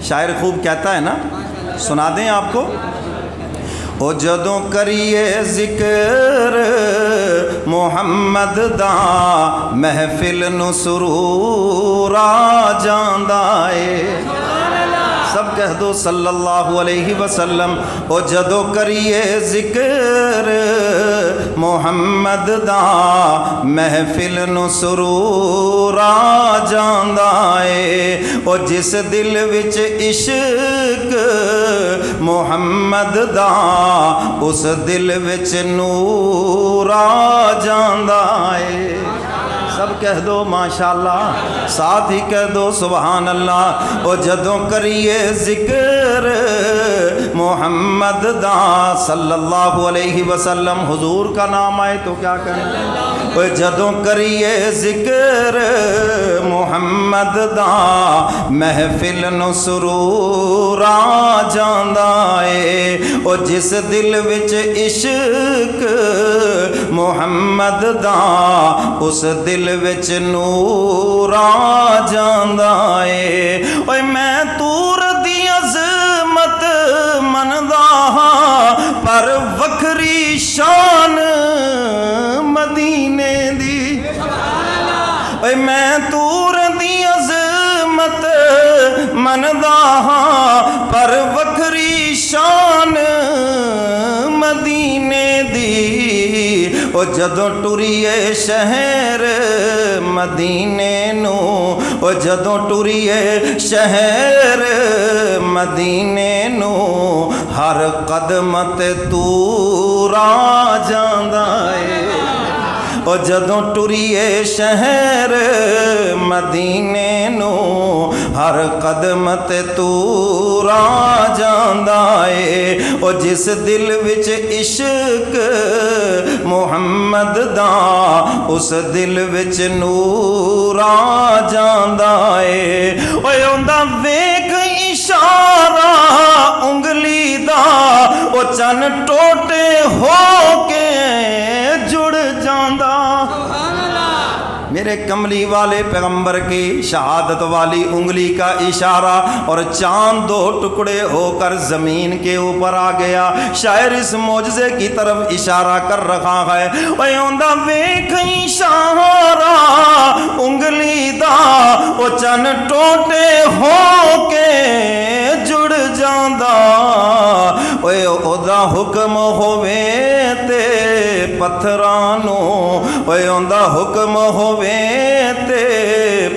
شاعر خوب کہتا ہے نا, سنا دیں آپ کو. او جدوں کریے ذکر محمد دا محفل نو سرور آ جاندا اے. سب کہہ دو صلی اللہ علیہ وسلم. او جدو کریے ذکر محمد دا محفل نو سرور آ جاندا اے. او جس دل وچ عشق محمد دا اس دل وچ نور آ جاندا اے. سب کہہ دو ماشاءاللہ, ساتھ ہی کہہ دو سبحان اللہ. او جدوں کریے ذکر محمد دا صلی اللہ علیہ وسلم, حضور کا نام آئے تو کیا کہیں. او جدوں کریے ذکر محمد دا محفل نو سرور آ جاندا اے. او جس دل وچ عشق محمد دا اس دل وچ نور آ جاندا اے. اوے میں تور دی عظمت مندا ہاں پر وکھری شان مدینے دی. اوے میں تور دی عظمت مندا ہاں پر وکھری شان مدینے دی. او جدوں ٹریے شہر مدینے نو, او جدوں ٹریے شہر مدینے نو ہر قدم تے تور آ جاندا اے. او جدوں ٹریے شہر مدینے نو ہر قدم تے تور آ جاندا اے. او جس دل وچ عشق محمد دا اس دل وچ نور آ جاندا اے. اوے اوندا ویکھ اشارہ انگلی دا او چن ٹوٹے ہو کے جڑ جاندا. میرے کملی والے پیغمبر کی شہادت والی انگلی کا اشارہ اور چاند دو ٹکڑے ہو کر زمین کے اوپر آ گیا. شاعر اس معجزے کی طرف اشارہ کر رہا ہے. اوے اوندا ویکھ اشارہ انگلی دا او چن ٹوٹے ہو کے جڑ جاندا. اوے اودا حکم ہووے تے پتھراں نو, اوے اوندا حکم ہووے تے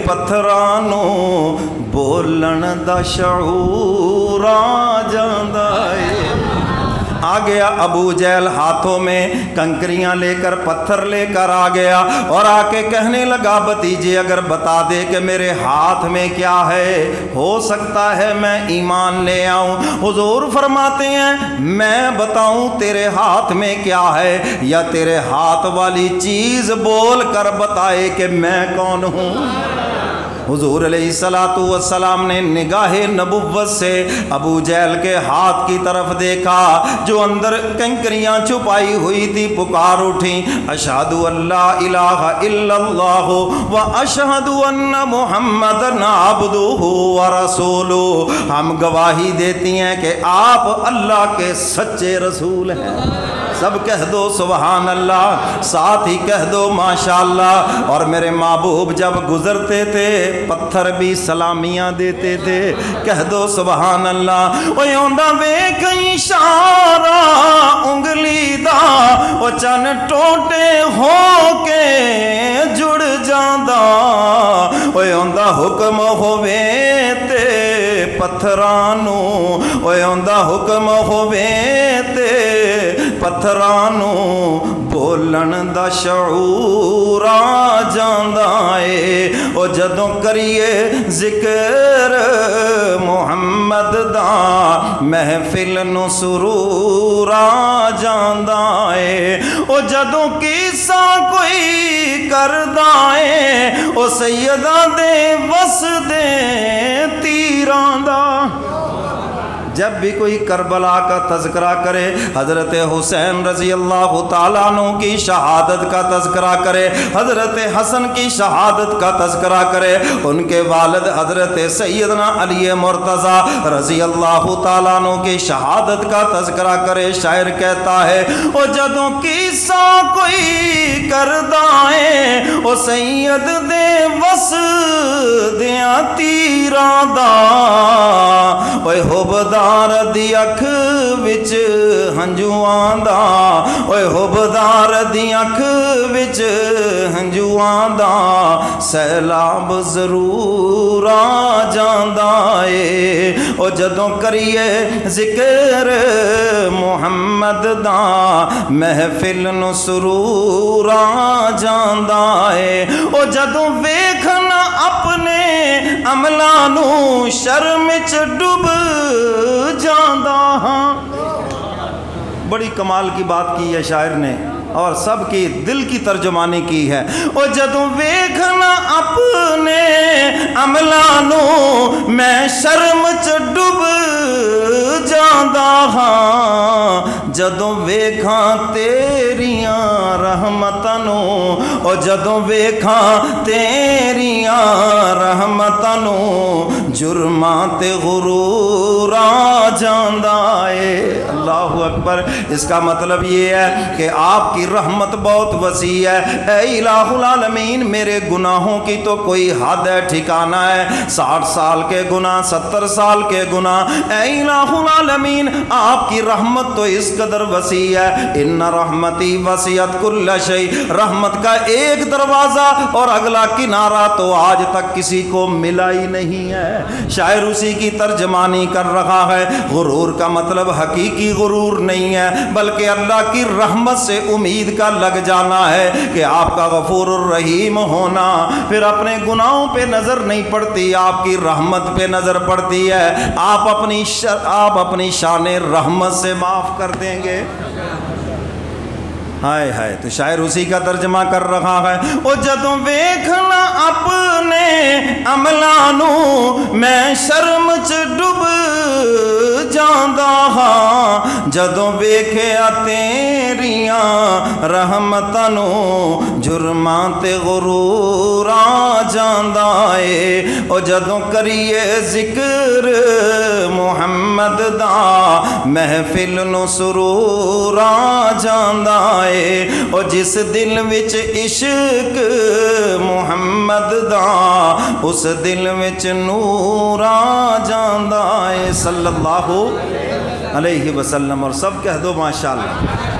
پتھراں نو بولن دا شعور آ جاندا اے. آ گیا ابو جہل ہاتھوں میں کنکریاں لے کر پتھر لے کر آ گیا اور آ کے کہنے لگا بھتیجے اگر بتا دے کہ میرے ہاتھ میں کیا ہے, ہو سکتا ہے میں ایمان لے آؤں. حضور فرماتے ہیں میں بتاؤں تیرے ہاتھ میں کیا ہے یا تیرے ہاتھ والی چیز بول کر بتائے کہ میں کون ہوں. حضور علیہ السلام نے نگاہ نبوت سے ابو جہل کے ہاتھ کی طرف دیکھا جو اندر کنکریاں چھپائی ہوئی تھی. پکار اٹھی اشہد ان لا الہ الا اللہ و اشہد ان محمدن عبدہ و رسولہ. ہم گواہی دیتی ہیں کہ آپ اللہ کے سچے رسول ہیں. سب کہہ دو سبحان اللہ, ساتھ ہی کہہ دو ماشاءاللہ. اور میرے محبوب جب گزرتے تھے پتھر بھی سلامیاں دیتے تھے. کہہ دو سبحان اللہ. اوے اوندا ویکھ اشارہ انگلی دا او چن ٹوٹے ہو کے جڑ جاندا. اوے اوندا حکم ہووے تے پتھراں نو, اوے اوندا حکم ہووے تے پتھراں نو بولن دا شعور آ جاندا اے. او جدوں کریے ذکر محمد دا محفل نو سرور آ جاندا اے. او جدوں کیسا کوئی کردا اے او سیداں دے وس دے تیراں دا. جب بھی کوئی کربلا کا تذکرہ کرے، حضرت حسین رضی اللہ تعالیٰ عنہ کی شہادت کا تذکرہ کرے، حضرت حسن کی شہادت کا تذکرہ کرے، ان کے والد حضرت سیدنا علی مرتضیٰ رضی اللہ تعالیٰ عنہ کی شہادت کا تذکرہ کرے، شاعر کہتا ہے او جدوں کیسا کوئی کردائیں او سید دے وس دیاں تیراں دا، اوے حبدار دی اکھ وچ ہنجواں دا، اوے حبدار دی اکھ وچ ہنجواں دا، سیلاب ضرور آ جاندا اے، او جدوں کریے ذکر محمد دا، محفل نو سرور آ جاندا اے، او جدوں ویکھنا اپنے عملاں نو شرم وچ ڈوب جاندا ہاں۔ بڑی کمال کی بات کی ہے شاعر نے اور سب کی دل کی ترجمانی کی ہے۔ او جدوں ویکھنا اپنے عملاں نو میں شرم چ ڈوب جاندا ہاں، جدوں ویکھاں تیریاں رحمتاں نو، او جدوں ویکھاں تیریاں رحمتاں نو، جرماں تے غرور آ جاندا اے۔ اللہ اکبر۔ اس کا مطلب یہ ہے کہ آپ کی رحمت بہت وسیع ہے۔ اے الہ العالمین، میرے گناہوں کی تو کوئی حد ہے، ٹھکانہ ہے، 60 سال کے گناہ، 70 سال کے گناہ۔ اے الہ العالمین، آپ کی رحمت تو اس قدر وسیع ہے۔ ان رحمتی وسعت کل شیء، رحمت کا ایک دروازہ اور اگلا کنارہ تو آج تک کسی کو ملا ہی نہیں ہے۔ شاعر اسی کی ترجمانی کر رہا ہے۔ غرور کا مطلب حقیقی غرور نہیں ہے، بلکہ اللہ کی رحمت سے امید کا لگ جانا ہے کہ آپ کا غفور الرحیم ہونا، پھر اپنے گناہوں پہ نظر نہیں پڑتی، آپ کی رحمت پہ نظر پڑتی ہے۔ آپ اپنی شان رحمت سے معاف کر دیں گے۔ ہائے ہائے، تو شاعر اسی کا ترجمہ کر رہا ہے۔ او جدوں ویکھنا اپنے عملاں نو میں شرم چ ڈوب جاندا ہاں، جدوں ویکھیا تیریاں رحمتاں نو، جرماں تے غرور آ جاندا اے۔ او جدوں کریے ذکر محمد دا، محفل نو سرور آ جاندا اے۔ او جس دل وچ عشق محمد دا، اس دل وچ نور آ جاندا اے۔ صلی اللہ علیہ وسلم، اور سب کہہ دو ماشاءاللہ۔